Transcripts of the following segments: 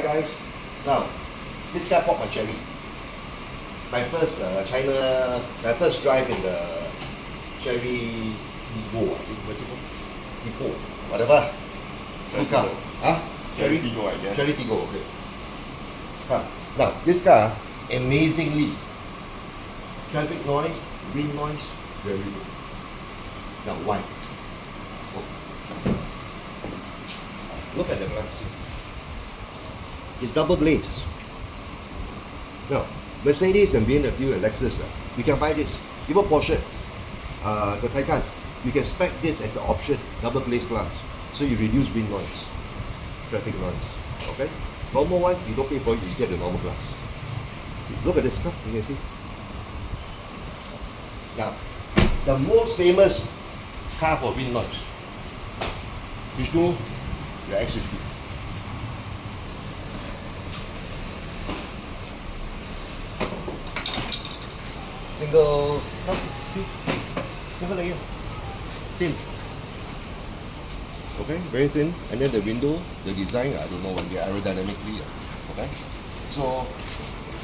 guys. Now, this car popped my cherry. My first my first drive in the Cherry Tiggo, I think, what's it called? Tiggo, whatever. Good car. Huh? Cherry Tiggo, I guess. Cherry Tiggo, okay. Now, this car, amazingly, traffic noise, wind noise, very good. Now, why? Oh. Look at the glass here. It's double glazed. Now, Mercedes and BMW and Lexus, you can buy this. Even Porsche, the Taycan, you can spec this as an option, double glazed glass. So you reduce wind noise, traffic noise. Okay? Normal one, you don't pay for it, you get the normal glass. See, look at this car, you can see. Now, the most famous car for wind noise, Vishnu, your X50. Single, see, single layer, thin. Okay, very thin. And then the window, the design, I don't know what they are aerodynamically. Okay, so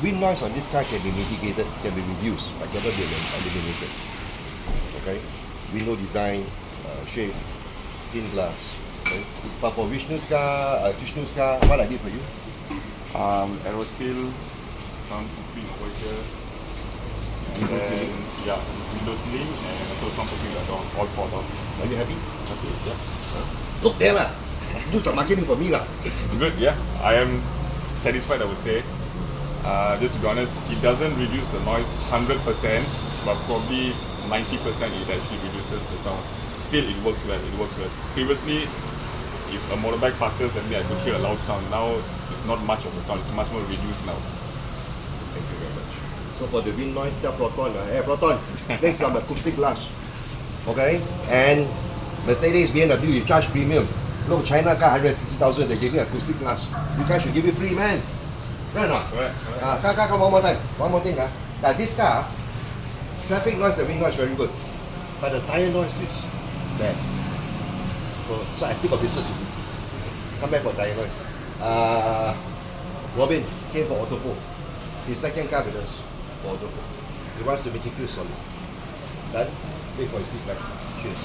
wind noise on this car can be mitigated, can be reduced, but cannot be eliminated. Okay, window design, shape, thin glass. Okay, but for Vishnu's car, what I did for you? Aeroseal, some free exposure. And then, yeah, window sealing and also some pushing the door, all four doors. Are you happy? Okay, yeah. Look there lah. Do some marketing for me lah. Good, yeah. I am satisfied, I would say. Just to be honest, it doesn't reduce the noise 100%, but probably 90% it actually reduces the sound. Still, it works well. It works well. Previously, if a motorbike passes, then I could hear a loud sound. Now, it's not much of a sound. It's much more reduced now. Thank you very much. So for the wind noise, tell Proton, hey Proton, make some acoustic glass. Okay? And Mercedes, BMW, you charge premium. Look, China car 160,000, they give you acoustic glass. You guys should give it free, man. Right or not? Correct. Come, one more time. One more thing. That this car, traffic noise, the wind noise very good. But the tire noise is bad. So I still got business to do. Come back for tire noise. Robin came for Autofo. His second car with us for Autofo. He wants to make it feel solid. Done? Wait for his feedback. Cheers.